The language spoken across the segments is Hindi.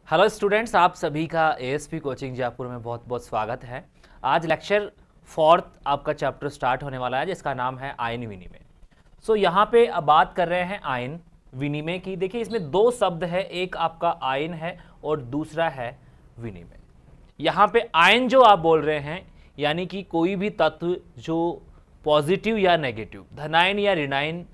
हेलो स्टूडेंट्स, आप सभी का एएसपी कोचिंग जयपुर में बहुत बहुत स्वागत है। आज लेक्चर फोर्थ आपका चैप्टर स्टार्ट होने वाला है जिसका नाम है आयन विनिमय। यहाँ पे अब बात कर रहे हैं आयन विनिमय की। देखिए इसमें दो शब्द है, एक आपका आयन है और दूसरा है विनिमय। यहाँ पे आयन जो आप बोल रहे हैं यानी कि कोई भी तत्व जो पॉजिटिव या नेगेटिव, धनायन या ऋणायन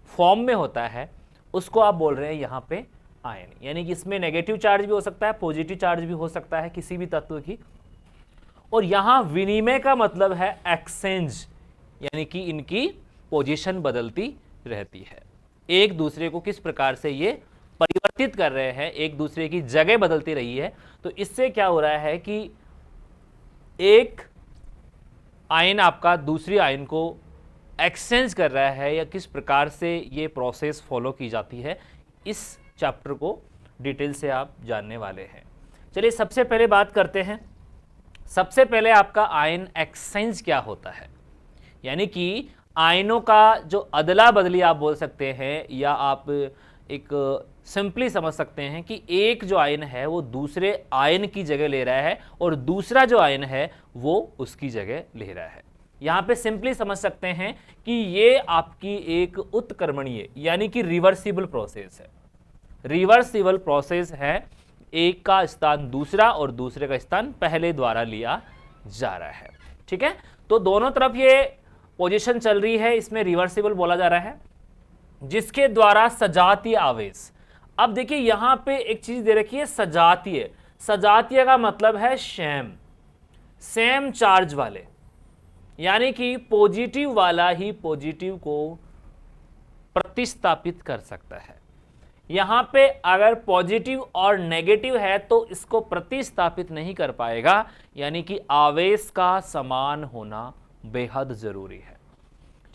फॉर्म में होता है उसको आप बोल रहे हैं यहाँ पे आयन। यानी कि इसमें नेगेटिव चार्ज भी हो सकता है, पॉजिटिव चार्ज भी हो सकता है किसी भी तत्व की। और यहां विनिमय का मतलब है एक्सचेंज, यानी कि इनकी पोजीशन बदलती रहती है, एक दूसरे को किस प्रकार से ये परिवर्तित कर रहे हैं, एक दूसरे की जगह बदलती रही है। तो इससे क्या हो रहा है कि एक आयन आपका दूसरी आयन को एक्सचेंज कर रहा है या किस प्रकार से ये प्रोसेस फॉलो की जाती है, इस चैप्टर को डिटेल से आप जानने वाले हैं। चलिए सबसे पहले बात करते हैं। सबसे पहले आपका आयन एक्सचेंज क्या होता है, यानी कि आयनों का जो अदला बदली आप बोल सकते हैं, या आप एक सिंपली समझ सकते हैं कि एक जो आयन है वो दूसरे आयन की जगह ले रहा है और दूसरा जो आयन है वो उसकी जगह ले रहा है। यहां पे सिंपली समझ सकते हैं कि ये आपकी एक उत्क्रमणीय यानी कि रिवर्सिबल प्रोसेस है। रिवर्सिबल प्रोसेस है, एक का स्थान दूसरा और दूसरे का स्थान पहले द्वारा लिया जा रहा है। ठीक है, तो दोनों तरफ ये पोजीशन चल रही है, इसमें रिवर्सिबल बोला जा रहा है, जिसके द्वारा सजातीय आवेश। अब देखिए यहां पे एक चीज दे रखी है सजातीय। सजातीय का मतलब है सेम चार्ज वाले, यानी कि पॉजिटिव वाला ही पॉजिटिव को प्रतिस्थापित कर सकता है। यहां पे अगर पॉजिटिव और नेगेटिव है तो इसको प्रतिस्थापित नहीं कर पाएगा, यानी कि आवेश का समान होना बेहद जरूरी है।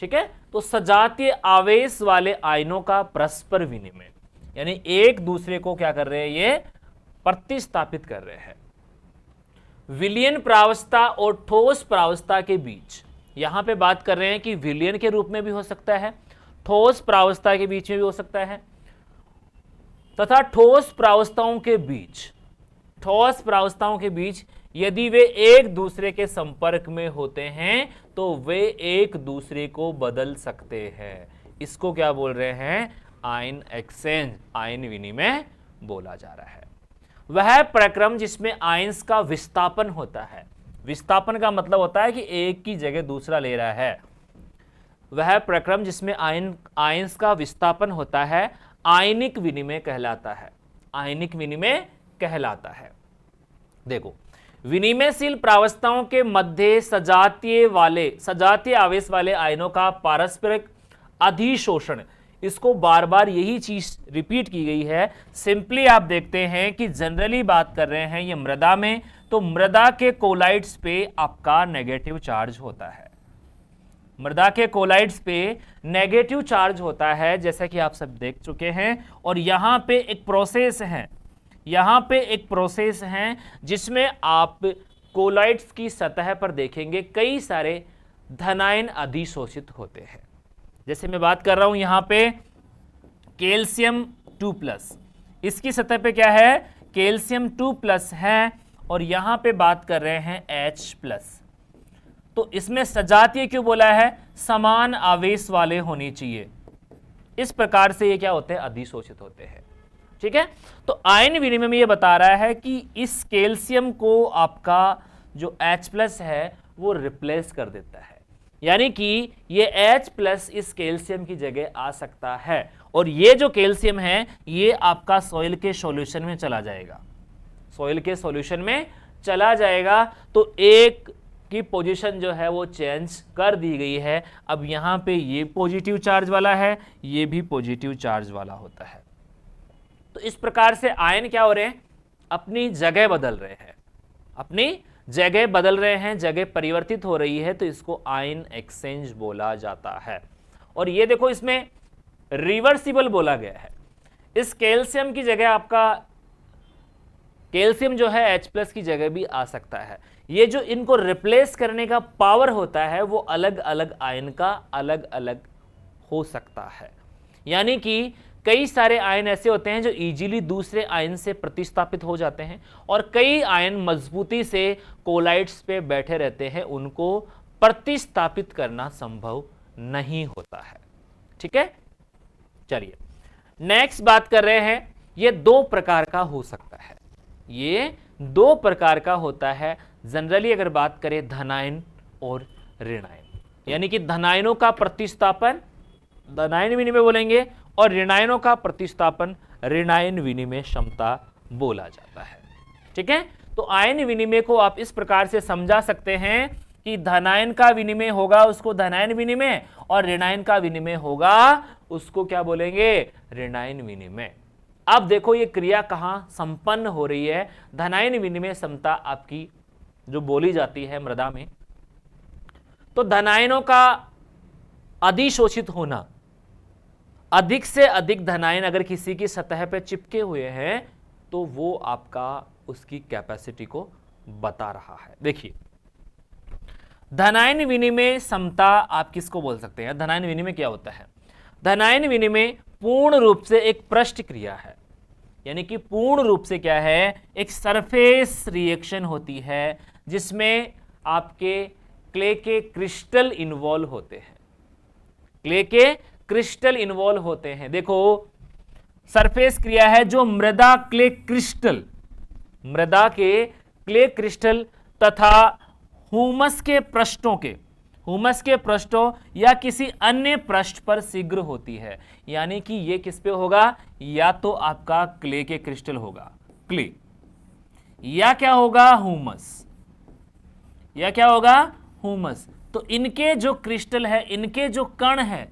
ठीक है, तो सजातीय आवेश वाले आयनों का परस्पर विनिमय, यानी एक दूसरे को क्या कर रहे हैं, ये प्रतिस्थापित कर रहे हैं। विलयन प्रावस्था और ठोस प्रावस्था के बीच यहां पे बात कर रहे हैं कि विलयन के रूप में भी हो सकता है, ठोस प्रावस्था के बीच में भी हो सकता है, तथा ठोस प्रावस्थाओं के बीच यदि वे एक दूसरे के संपर्क में होते हैं तो वे एक दूसरे को बदल सकते हैं। इसको क्या बोल रहे हैं, आयन एक्सचेंज, आयन विनिमय बोला जा रहा है। वह प्रक्रम जिसमें आयंस का विस्थापन होता है। विस्थापन का मतलब होता है कि एक की जगह दूसरा ले रहा है। वह प्रक्रम जिसमें आयंस का विस्थापन होता है आयनिक विनिमय कहलाता है। आयनिक विनिमय कहलाता है। देखो, विनिमयशील प्रावस्थाओं के मध्य सजातीय आवेश वाले आयनों का पारस्परिक अधिशोषण, इसको बार बार यही चीज रिपीट की गई है। सिंपली आप देखते हैं कि जनरली बात कर रहे हैं ये मृदा में, तो मृदा के कोलाइड्स पे आपका नेगेटिव चार्ज होता है। मृदा के कोलाइड्स पे नेगेटिव चार्ज होता है, जैसा कि आप सब देख चुके हैं। और यहां पे एक प्रोसेस है जिसमें आप कोलाइड्स की सतह पर देखेंगे कई सारे धनायन अधिशोषित होते हैं। जैसे मैं बात कर रहा हूं यहां पे कैल्शियम 2+, इसकी सतह पे क्या है, कैल्शियम 2+ है, और यहां पे बात कर रहे हैं H+। तो इसमें सजातीय क्यों बोला है, समान आवेश वाले होनी चाहिए। इस प्रकार से ये क्या होते हैं, अधिशोषित होते हैं। ठीक है, तो आयन विनिमय में ये बता रहा है कि इस कैल्शियम को आपका जो H+ है वो रिप्लेस कर देता है, यानी कि ये H+ इस कैल्शियम की जगह आ सकता है, और ये जो कैल्शियम है ये आपका सॉइल के सॉल्यूशन में चला जाएगा। सॉइल के सॉल्यूशन में चला जाएगा, तो एक की पोजीशन जो है वो चेंज कर दी गई है। अब यहां पे ये पॉजिटिव चार्ज वाला है, ये भी पॉजिटिव चार्ज वाला होता है। तो इस प्रकार से आयन क्या हो रहे हैं, अपनी जगह बदल रहे हैं, जगह परिवर्तित हो रही है, तो इसको आयन एक्सचेंज बोला जाता है। और ये देखो इसमें रिवर्सिबल बोला गया है। इस कैल्शियम की जगह आपका कैल्शियम जो है H+ की जगह भी आ सकता है। ये जो इनको रिप्लेस करने का पावर होता है वो अलग अलग आयन का अलग अलग हो सकता है। यानी कि कई सारे आयन ऐसे होते हैं जो इजीली दूसरे आयन से प्रतिस्थापित हो जाते हैं, और कई आयन मजबूती से कोलाइड्स पे बैठे रहते हैं, उनको प्रतिस्थापित करना संभव नहीं होता है। ठीक है, चलिए नेक्स्ट बात कर रहे हैं। ये दो प्रकार का हो सकता है, ये दो प्रकार का होता है जनरली अगर बात करें धनायन और ऋणायन, यानी कि धनायनों का प्रतिस्थापन धनायन विनिमय बोलेंगे और ऋणायनों का प्रतिस्थापन ऋणायन विनिमय क्षमता बोला जाता है। ठीक है, तो आयन विनिमय को आप इस प्रकार से समझा सकते हैं कि धनायन का विनिमय होगा उसको धनायन विनिमय, और ऋणायन का विनिमय होगा उसको क्या बोलेंगे, ऋणायन विनिमय। अब देखो ये क्रिया कहां संपन्न हो रही है, धनायन विनिमय क्षमता आपकी जो बोली जाती है मृदा में, तो धनायनों का अधिशोषित होना, अधिक से अधिक धनायन अगर किसी की सतह पर चिपके हुए हैं तो वो आपका उसकी कैपेसिटी को बता रहा है। देखिए धनायन विनिमय क्षमता आप किसको बोल सकते हैं, धनायन विनिमय क्या होता है, धनायन विनिमय पूर्ण रूप से एक पृष्ठ क्रिया है, यानी कि पूर्ण रूप से क्या है, एक सरफेस रिएक्शन होती है जिसमें आपके क्ले के क्रिस्टल इन्वॉल्व होते हैं, क्ले के क्रिस्टल इन्वॉल्व होते हैं। देखो सरफेस क्रिया है जो मृदा क्ले क्रिस्टल, मृदा के क्ले क्रिस्टल तथा हुमस के पृष्ठों या किसी अन्य पृष्ठ पर शीघ्र होती है, यानी कि ये किस पे होगा, या तो आपका क्ले के क्रिस्टल होगा, क्ले, या क्या होगा हुमस, या क्या होगा हुमस। तो इनके जो क्रिस्टल है, इनके जो कण है,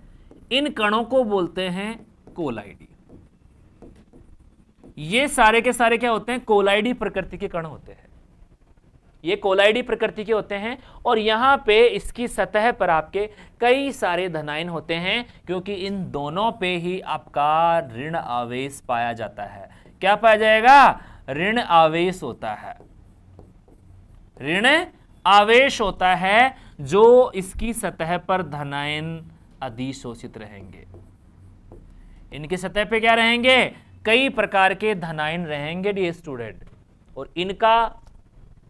इन कणों को बोलते हैं कोलाइडी। ये सारे के सारे क्या होते हैं, कोलाइडी प्रकृति के कण होते हैं, ये कोलाइडी प्रकृति के होते हैं, और यहां पे इसकी सतह पर आपके कई सारे धनायन होते हैं, क्योंकि इन दोनों पे ही आपका ऋण आवेश पाया जाता है। क्या पाया जाएगा, ऋण आवेश होता है, ऋण आवेश होता है, जो इसकी सतह पर धनायन अधिशोषित रहेंगे। इनकी सतह पे क्या रहेंगे, कई प्रकार के धनायन रहेंगे डियर स्टूडेंट, और इनका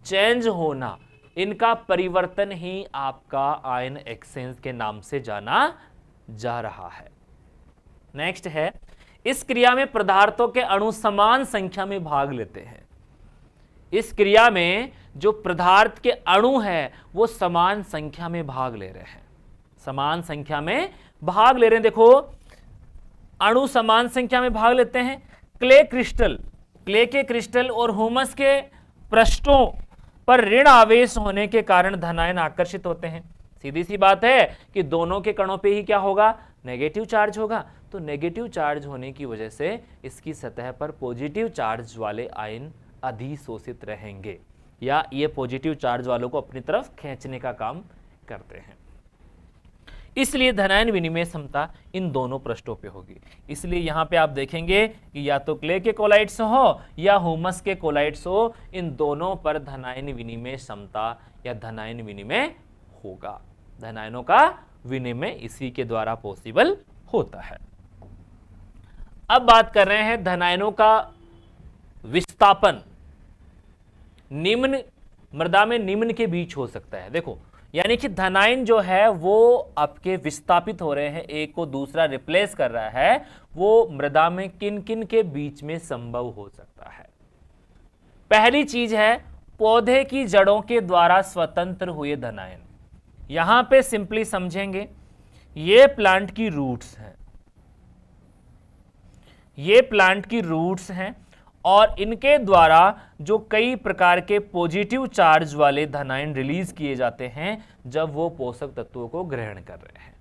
चेंज होना, इनका परिवर्तन ही आपका आयन एक्सचेंज के नाम से जाना जा रहा है। नेक्स्ट है, इस क्रिया में पदार्थों के अणु समान संख्या में भाग लेते हैं। इस क्रिया में जो पदार्थ के अणु है वो समान संख्या में भाग ले रहे हैं, समान संख्या में भाग ले रहे हैं। देखो अणु समान संख्या में भाग लेते हैं, क्ले क्रिस्टल, क्ले के क्रिस्टल और ह्यूमस के पृष्ठों पर ऋण आवेश होने के कारण धनायन आकर्षित होते हैं। सीधी सी बात है कि दोनों के कणों पे ही क्या होगा, नेगेटिव चार्ज होगा, तो नेगेटिव चार्ज होने की वजह से इसकी सतह पर पॉजिटिव चार्ज वाले आयन अधिशोषित रहेंगे, या ये पॉजिटिव चार्ज वालों को अपनी तरफ खींचने का काम करते हैं। इसलिए धनायन विनिमय क्षमता इन दोनों पृष्ठों पे होगी। इसलिए यहां पे आप देखेंगे कि या तो क्ले के कोलाइड्स हो या ह्यूमस के कोलाइड्स हो, इन दोनों पर धनायन विनिमय क्षमता या धनायन विनिमय होगा। धनायनों का विनिमय इसी के द्वारा पॉसिबल होता है। अब बात कर रहे हैं धनायनों का विस्थापन निम्न मृदा में निम्न के बीच हो सकता है। देखो यानी कि धनायन जो है वो आपके विस्थापित हो रहे हैं, एक को दूसरा रिप्लेस कर रहा है, वो मृदा में किन किन के बीच में संभव हो सकता है। पहली चीज है पौधे की जड़ों के द्वारा स्वतंत्र हुए धनायन। यहां पे सिंपली समझेंगे, ये प्लांट की रूट्स हैं, ये प्लांट की रूट्स हैं, और इनके द्वारा जो कई प्रकार के पॉजिटिव चार्ज वाले धनायन रिलीज किए जाते हैं जब वो पोषक तत्वों को ग्रहण कर रहे हैं।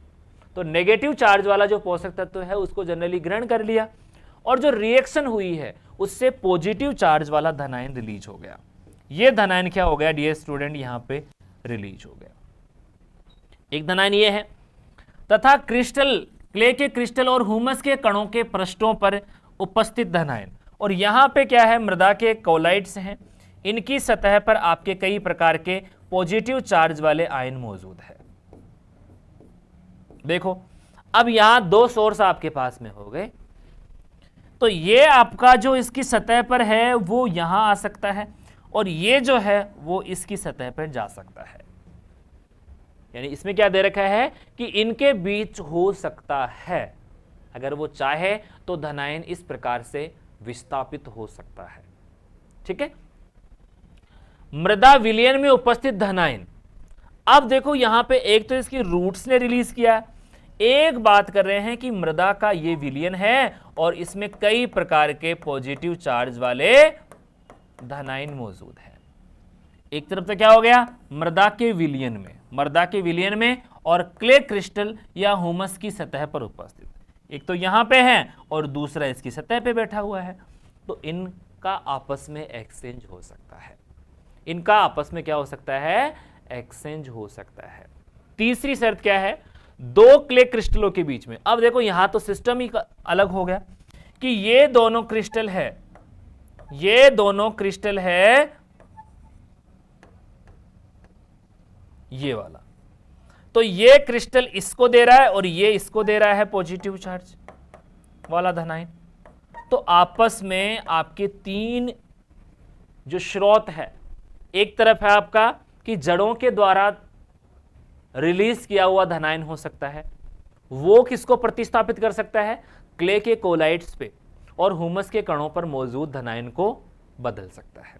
तो नेगेटिव चार्ज वाला जो पोषक तत्व है उसको जनरली ग्रहण कर लिया, और जो रिएक्शन हुई है उससे पॉजिटिव चार्ज वाला धनायन रिलीज हो गया। ये धनायन क्या हो गया डियर स्टूडेंट, यहां पे रिलीज हो गया। एक धनायन ये है, तथा क्रिस्टल, क्ले के क्रिस्टल और ह्यूमस के कणों के पृष्ठों पर उपस्थित धनायन, और यहां पे क्या है, मृदा के कोलाइड्स हैं, इनकी सतह पर आपके कई प्रकार के पॉजिटिव चार्ज वाले आयन मौजूद है। देखो अब यहां दो सोर्स आपके पास में हो गए, तो ये आपका जो इसकी सतह पर है वो यहां आ सकता है और ये जो है वो इसकी सतह पर जा सकता है। यानी इसमें क्या दे रखा है कि इनके बीच हो सकता है, अगर वो चाहे तो धनायन इस प्रकार से विस्थापित हो सकता है। ठीक है, मृदा विलयन में उपस्थित धनायन। अब देखो यहां पे एक तो इसकी रूट्स ने रिलीज किया, एक बात कर रहे हैं कि मृदा का ये विलयन है और इसमें कई प्रकार के पॉजिटिव चार्ज वाले धनायन मौजूद है। एक तरफ से क्या हो गया, मृदा के विलयन में और क्ले क्रिस्टल या हुमस की सतह पर उपस्थित, एक तो यहां पे है और दूसरा इसकी सतह पे बैठा हुआ है, तो इनका आपस में एक्सचेंज हो सकता है। इनका आपस में क्या हो सकता है, एक्सचेंज हो सकता है। तीसरी शर्त क्या है, दो क्ले क्रिस्टलों के बीच में। अब देखो यहां तो सिस्टम ही अलग हो गया कि ये दोनों क्रिस्टल है, ये दोनों क्रिस्टल है ये वाला, तो ये क्रिस्टल इसको दे रहा है और ये इसको दे रहा है पॉजिटिव चार्ज वाला धनायन। तो आपस में आपके तीन जो स्रोत है, एक तरफ है आपका कि जड़ों के द्वारा रिलीज किया हुआ धनायन हो सकता है, वो किसको प्रतिस्थापित कर सकता है, क्ले के कोलाइड्स पे और हुमस के कणों पर मौजूद धनायन को बदल सकता है।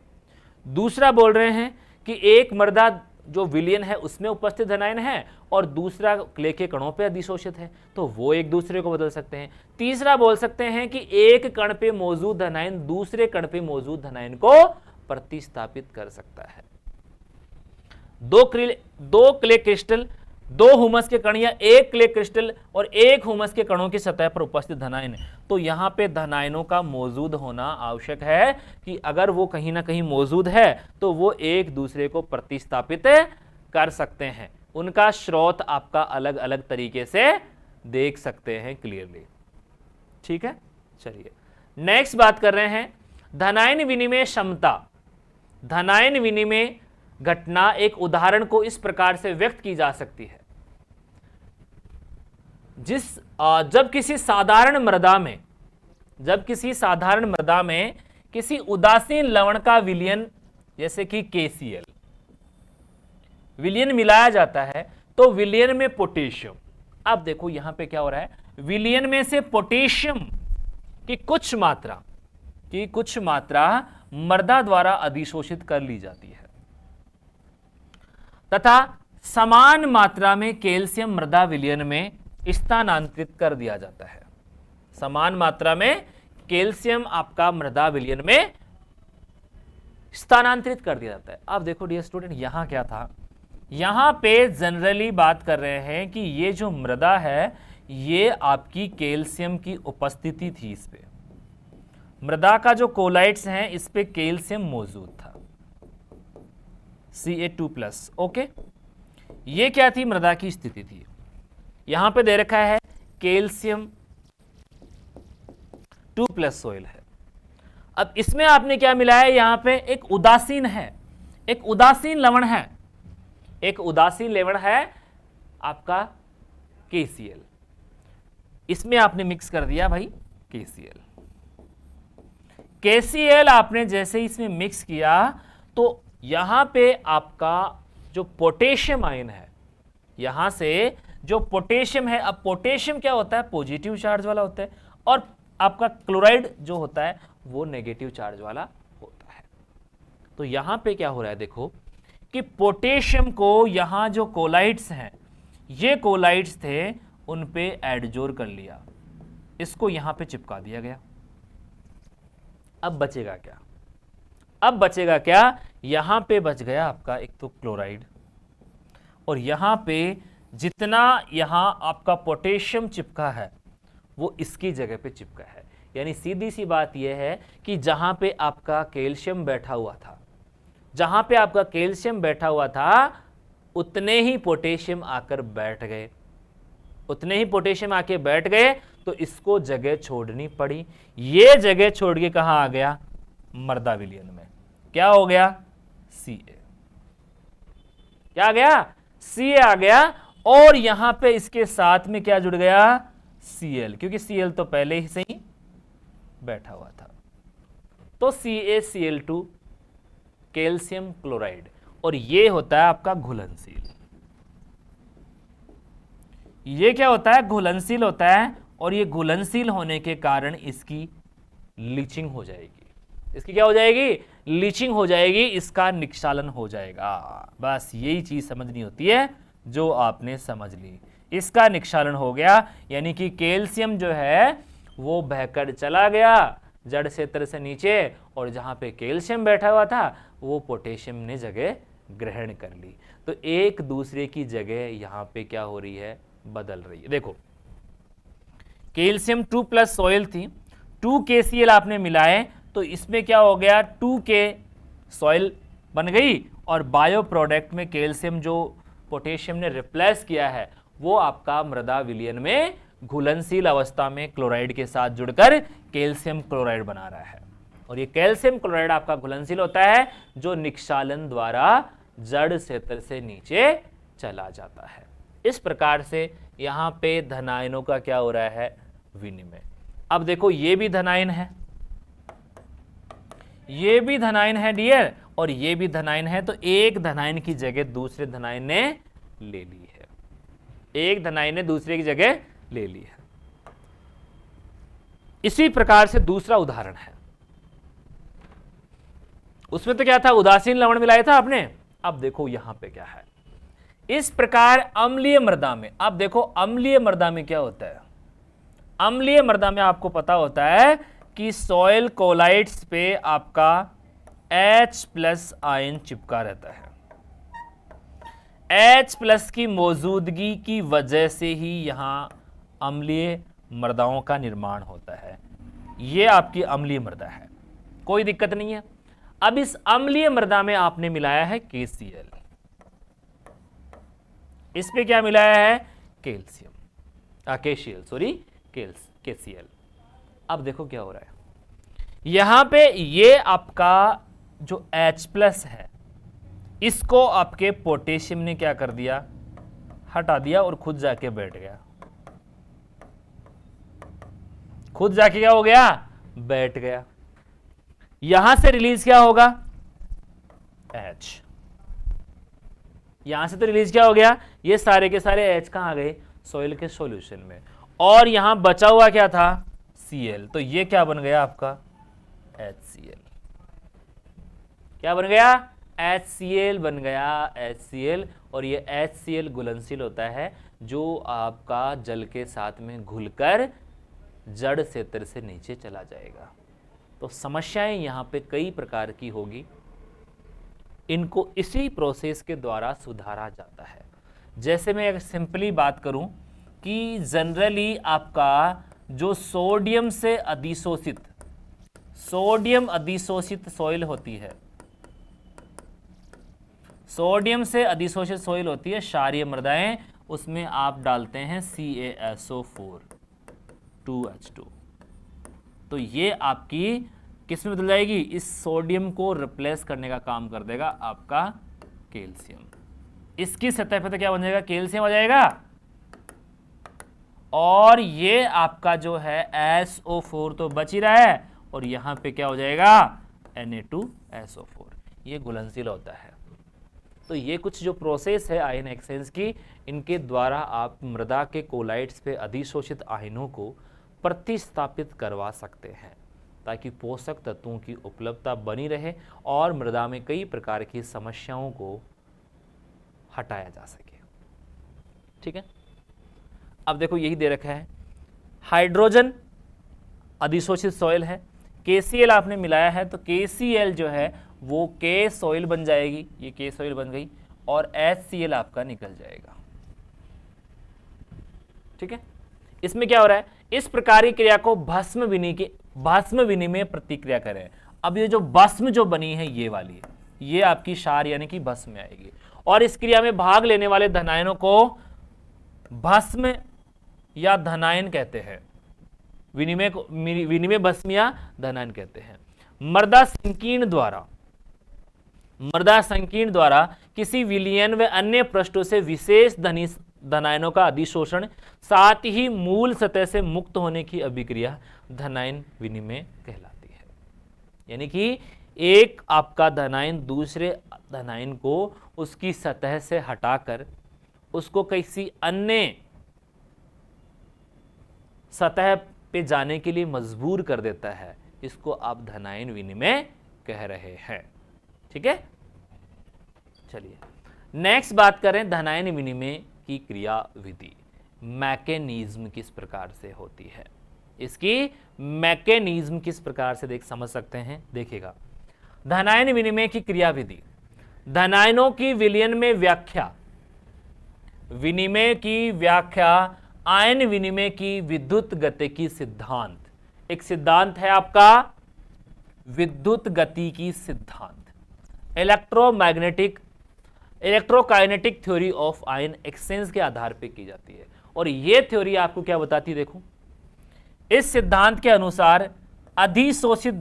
दूसरा बोल रहे हैं कि एक मृदा जो विलयन है उसमें उपस्थित धनायन है और दूसरा क्ले के कणों पे अधिशोषित है, तो वो एक दूसरे को बदल सकते हैं। तीसरा बोल सकते हैं कि एक कण पे मौजूद धनायन दूसरे कण पे मौजूद धनायन को प्रतिस्थापित कर सकता है। दो क्ले क्रिस्टल, दो हुमस के कण या एक क्ले क्रिस्टल और एक हुमस के कणों की सतह पर उपस्थित धनायन है, तो यहां पे धनायनों का मौजूद होना आवश्यक है कि अगर वो कहीं ना कहीं मौजूद है तो वो एक दूसरे को प्रतिस्थापित कर सकते हैं। उनका स्रोत आपका अलग अलग तरीके से देख सकते हैं क्लियरली। ठीक है, चलिए नेक्स्ट बात कर रहे हैं धनायन विनिमय क्षमता। धनायन विनिमय घटना एक उदाहरण को इस प्रकार से व्यक्त की जा सकती है, जब किसी साधारण मृदा में किसी उदासीन लवण का विलयन जैसे कि KCl विलयन मिलाया जाता है, तो विलयन में पोटेशियम, अब देखो यहां पे क्या हो रहा है, विलयन में से पोटेशियम की कुछ मात्रा मृदा द्वारा अधिशोषित कर ली जाती है तथा समान मात्रा में कैल्शियम मृदा विलयन में स्थानांतरित कर दिया जाता है। समान मात्रा में कैल्शियम आपका मृदा विलयन में स्थानांतरित कर दिया जाता है। अब देखो डियर स्टूडेंट, यहां क्या था, यहां पे जनरली बात कर रहे हैं कि ये जो मृदा है ये आपकी कैल्शियम की उपस्थिति थी, इस पे मृदा का जो कोलाइड्स हैं इस पे कैल्शियम मौजूद था, Ca2+। ओके, ये क्या थी, मृदा की स्थिति थी। यहां पे दे रखा है कैल्शियम 2+ सोइल है। अब इसमें आपने क्या मिला है, यहां पे एक उदासीन लवण है आपका KCl, इसमें आपने मिक्स कर दिया भाई KCl आपने जैसे ही इसमें मिक्स किया तो यहां पे आपका जो पोटेशियम आयन है, यहां से जो पोटेशियम है, अब पोटेशियम क्या होता है, पॉजिटिव चार्ज वाला होता है और आपका क्लोराइड जो होता है वो नेगेटिव चार्ज वाला होता है। तो यहां पे क्या हो रहा है, देखो कि पोटेशियम को यहां जो कोलाइड्स हैं, ये कोलाइड्स थे, उन पे एडजोर कर लिया, इसको यहां पे चिपका दिया गया। अब बचेगा क्या, यहां पे बच गया आपका एक तो क्लोराइड और यहां पे जितना यहां आपका पोटेशियम चिपका है वो इसकी जगह पे चिपका है। यानी सीधी सी बात यह है कि जहां पे आपका कैल्शियम बैठा हुआ था उतने ही पोटेशियम आकर बैठ गए, तो इसको जगह छोड़नी पड़ी। ये जगह छोड़ के कहां आ गया, मृदा विलयन में। क्या हो गया, Ca। क्या आ गया, Ca आ गया और यहां पे इसके साथ में क्या जुड़ गया, Cl, क्योंकि Cl तो पहले ही से ही बैठा हुआ था। तो CaCl2 कैल्शियम क्लोराइड, और ये होता है आपका घुलनशील। ये क्या होता है? घुलनशील होता है, और ये घुलनशील होने के कारण इसकी लीचिंग हो जाएगी। इसकी क्या हो जाएगी? लीचिंग हो जाएगी, इसका निक्षालन हो जाएगा। बस यही चीज समझनी होती है जो आपने समझ ली। इसका निक्षालन हो गया, यानी कि कैल्शियम जो है वो बहकर चला गया जड़ क्षेत्र से नीचे, और जहां पे कैल्शियम बैठा हुआ था वो पोटेशियम ने जगह ग्रहण कर ली। तो एक दूसरे की जगह यहां पे क्या हो रही है? बदल रही है। देखो, कैल्शियम 2 प्लस सॉइल थी, 2 KCl आपने मिलाए तो इसमें क्या हो गया? 2K सॉइल बन गई, और बायो प्रोडक्ट में कैल्शियम जो पोटेशियम ने रिप्लेस किया है वो आपका मृदा विलयन में घुलनशील अवस्था में क्लोराइड के साथ जुड़कर कैल्शियम क्लोराइड बना रहा है। और ये कैल्शियम क्लोराइड आपका घुलनशील होता है जो निक्षालन द्वारा जड़ क्षेत्र से नीचे चला जाता है। इस प्रकार से यहां पे धनायनों का क्या हो रहा है? विनिमय। अब देखो, ये भी धनायन है, ये भी धनायन है डियर, और ये भी धनायन है। तो एक धनायन की जगह दूसरे धनायन ने ले ली है, एक धनायन ने दूसरे की जगह ले ली है। इसी प्रकार से दूसरा उदाहरण है, उसमें तो क्या था? उदासीन लवण मिलाया था आपने। अब देखो यहां पे क्या है। इस प्रकार अम्लीय मृदा में, अब देखो अम्लीय मृदा में क्या होता है? अम्लीय मृदा में आपको पता होता है कि सॉइल कोलाइड्स पे आपका H+ आयन चिपका रहता है। H+ की मौजूदगी की वजह से ही यहां अम्लीय मृदाओं का निर्माण होता है। यह आपकी अम्लीय मृदा है, कोई दिक्कत नहीं है। अब इस अम्लीय मृदा में आपने मिलाया है KCl, इस पे क्या मिलाया है? Calcium, KCl। अब देखो क्या हो रहा है, यहां पे ये आपका जो H+ है इसको आपके पोटेशियम ने क्या कर दिया? हटा दिया, और खुद जाके बैठ गया। खुद जाके क्या हो गया? बैठ गया। यहां से रिलीज क्या होगा? H। यहां से तो रिलीज क्या हो गया? ये सारे के सारे H कहां आ गए? सॉइल के सॉल्यूशन में। और यहां बचा हुआ क्या था? Cl। तो ये क्या बन गया आपका? HCl। क्या बन गया? HCl बन गया, HCl। और ये HCl घुलनशील होता है जो आपका जल के साथ में घुलकर जड़ क्षेत्र से नीचे चला जाएगा। तो समस्याएं यहां पे कई प्रकार की होगी, इनको इसी प्रोसेस के द्वारा सुधारा जाता है। जैसे मैं अगर सिंपली बात करूं कि जनरली आपका जो सोडियम अधिशोषित सॉइल होती है, सोडियम से अधिशोषित सॉइल होती है क्षारीय मृदाएं, उसमें आप डालते हैं CaSO4 2H2। तो ये आपकी किस में बदल जाएगी? इस सोडियम को रिप्लेस करने का काम कर देगा आपका कैल्शियम। इसकी सतह पे तो क्या बन जाएगा? कैल्शियम आ जाएगा, और ये आपका जो है SO4 तो बच ही रहा है, और यहां पे क्या हो जाएगा? Na2SO4। ये घुलनशील होता है। तो ये कुछ जो प्रोसेस है आयन एक्सचेंज की, इनके द्वारा आप मृदा के कोलाइड्स पे अधिशोषित आयनों को प्रतिस्थापित करवा सकते हैं, ताकि पोषक तत्वों की उपलब्धता बनी रहे और मृदा में कई प्रकार की समस्याओं को हटाया जा सके। ठीक है, अब देखो यही दे रखा है, हाइड्रोजन अधिशोषित सॉइल है, KCl आपने मिलाया है, तो KCl जो है वो K सॉइल बन जाएगी, ये K सॉइल बन गई, और HCl आपका निकल जाएगा। ठीक है, इसमें क्या हो रहा है? इस प्रकार की क्रिया को भस्म विनिमय प्रतिक्रिया करें। अब ये जो भस्म जो बनी है ये वाली है, ये आपकी क्षार यानी कि भस्म में आएगी, और इस क्रिया में भाग लेने वाले धनायनों को भस्म या धनायन कहते हैं। विनिमय भस्म या धनायन कहते हैं। मृदा संकीर्ण द्वारा किसी विलयन व अन्य पृष्ठों से विशेष धनायनों का अधिशोषण, साथ ही मूल सतह से मुक्त होने की अभिक्रिया धनायन विनिमय कहलाती है। यानी कि एक आपका धनायन दूसरे धनायन को उसकी सतह से हटाकर उसको किसी अन्य सतह पे जाने के लिए मजबूर कर देता है, इसको आप धनायन विनिमय कह रहे हैं। ठीक है, चलिए नेक्स्ट बात करें धनायन विनिमय की क्रिया विधि, मैकेनिज्म किस प्रकार से होती है, इसकी मैकेनिज्म किस प्रकार से समझ सकते हैं। देखिएगा, धनायन विनिमय की क्रिया विधि, धनायनों की विलयन में व्याख्या, विनिमय की व्याख्या, आयन विनिमय की विद्युत गतिकी सिद्धांत, एक सिद्धांत है आपका विद्युत गतिकी सिद्धांत, electrokinetic theory of ion exchange के आधार पर की जाती है। और यह थ्योरी आपको क्या बताती है, देखो इस सिद्धांत के अनुसार अधिशोषित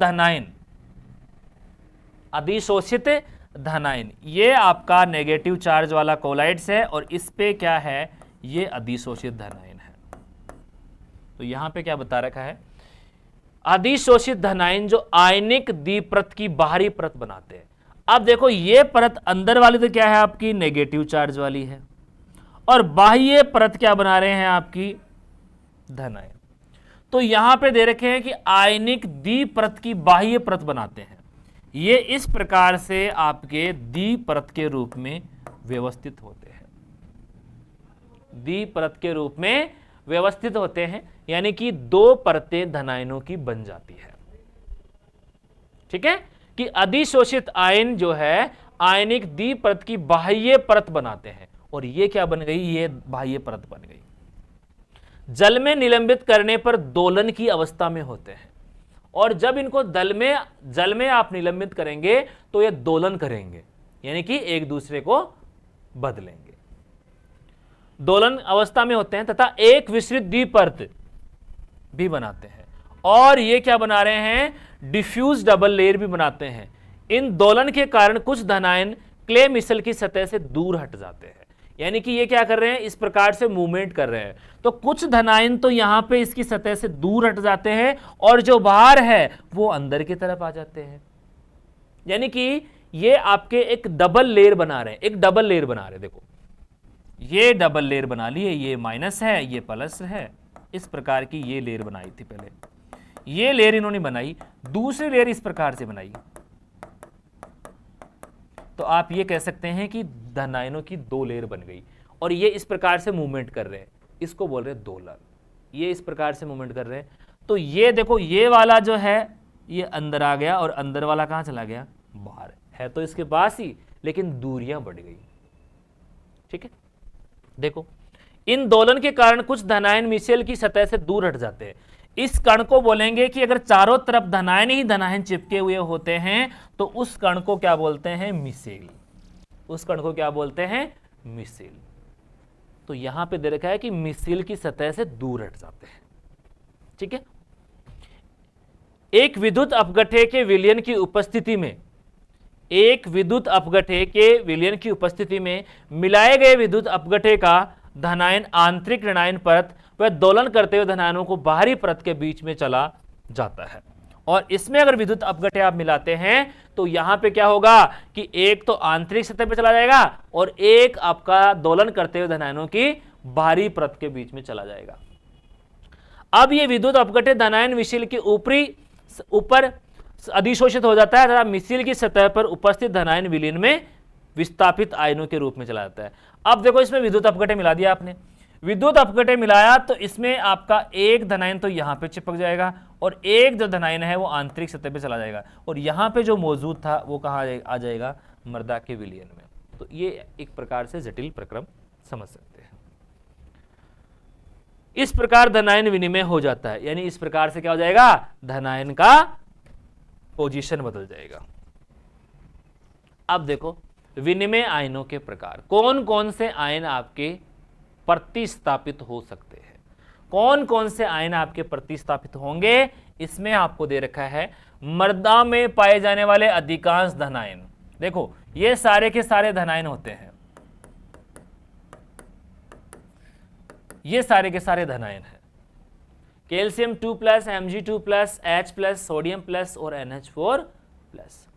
धनायन ये आपका नेगेटिव चार्ज वाला कोलाइड्स है और इस पे क्या है, ये अधिशोषित धनायन है। तो यहां पे क्या बता रखा है, अधिशोषित धनायन जो आयनिक द्विपरत की बाहरी परत बनाते हैं। अब देखो ये परत अंदर वाली तो क्या है आपकी नेगेटिव चार्ज वाली है और बाह्य परत क्या बना रहे हैं आपकी धनायन। तो यहां पे दे रखे हैं कि आयनिक द्विपरत की बाह्य परत बनाते हैं, ये इस प्रकार से आपके द्विपरत के रूप में व्यवस्थित होते हैं, द्विपरत के रूप में व्यवस्थित होते हैं, यानी कि दो परतें धनायनों की बन जाती है। ठीक है, कि अधिशोषित आयन जो है आयनिक द्विपरत की बाह्य परत बनाते हैं और ये क्या बन गई, ये बाह्य परत बन गई। जल में निलंबित करने पर दोलन की अवस्था में होते हैं और जब इनको जल में आप निलंबित करेंगे तो ये दोलन करेंगे, यानी कि एक दूसरे को बदलेंगे, दोलन अवस्था में होते हैं तथा एक विस्तृत द्विपरत भी बनाते हैं। और ये क्या बना रहे हैं, डिफ्यूज डबल लेयर भी बनाते हैं। इन दोलन के कारण कुछ धनायन क्ले मिसल की सतह से दूर हट जाते हैं, यानी कि ये क्या कर रहे हैं, इस प्रकार से मूवमेंट कर रहे हैं। तो कुछ धनायन तो यहां पे इसकी सतह से दूर हट जाते हैं और जो बाहर है वो अंदर की तरफ आ जाते हैं, यानी कि ये आपके एक डबल लेयर बना रहे हैं, एक डबल लेयर बना रहे हैं। देखो ये डबल लेयर बना ली है, ये माइनस है ये प्लस है, इस प्रकार की ये लेयर बनाई थी पहले, ये लेयर इन्होंने बनाई, दूसरी लेयर इस प्रकार से बनाई। तो आप ये कह सकते हैं कि धनायनों की दो लेयर बन गई और ये इस प्रकार से मूवमेंट कर रहे हैं, इसको बोल रहे हैं दोलन, ये इस प्रकार से मूवमेंट कर रहे हैं। तो ये देखो ये वाला जो है ये अंदर आ गया और अंदर वाला कहां चला गया, बाहर है तो इसके पास ही, लेकिन दूरियां बढ़ गई। ठीक है, देखो इन दोलन के कारण कुछ धनायन मिसेल की सतह से दूर हट जाते हैं। इस कण को बोलेंगे कि अगर चारों तरफ धनायन ही धनायन चिपके हुए होते हैं तो उस कण को क्या बोलते हैं, मिसेल, उस कण को क्या बोलते हैं, मिसेल। तो यहां पे दे रखा है कि मिसेल की सतह से दूर हट जाते हैं। ठीक है, एक विद्युत अपघट्य के विलयन की उपस्थिति में, एक विद्युत अपघट्य के विलयन की उपस्थिति में मिलाए गए विद्युत अपघट्य का धनायन आंतरिक ऋणायन परत वह दोलन करते हुए धनायनों को बाहरी परत के बीच में चला जाता है। और इसमें अगर विद्युत अपघट्य आप मिलाते हैं तो यहां पे क्या होगा कि एक तो आंतरिक सतह पे चला जाएगा और एक आपका दोलन करते हुए धनायनों की बाहरी परत के बीच में चला जाएगा। अब ये विद्युत अपघट्य धनायन मिसेल के ऊपर अधिशोषित हो जाता है तथा मिसेल की सतह पर उपस्थित धनायन विलीन में विस्थापित आयनों के रूप में चला जाता है। अब देखो इसमें विद्युत अपघट्य मिला दिया आपने, विद्युत अपघट्य मिलाया तो इसमें आपका एक धनायन तो यहां पे चिपक जाएगा और एक जो धनायन है वो आंतरिक सतह पे चला जाएगा और यहां पे जो मौजूद था वो कहां आ जाएगा, मृदा के विलयन में। तो ये एक प्रकार से जटिल प्रक्रम समझ सकते हैं। इस प्रकार धनायन विनिमय हो जाता है, यानी इस प्रकार से क्या हो जाएगा, धनायन का पोजीशन बदल जाएगा। अब देखो विनिमय आयनों के प्रकार, कौन कौन से आयन आपके प्रतिस्थापित हो सकते हैं, कौन कौन से आयन आपके प्रतिस्थापित होंगे, इसमें आपको दे रखा है मृदा में पाए जाने वाले अधिकांश धनायन। देखो ये सारे के सारे धनायन होते हैं, ये सारे के सारे धनायन हैं, calcium 2 plus, Mg2 plus, H plus, sodium plus और NH4 प्लस।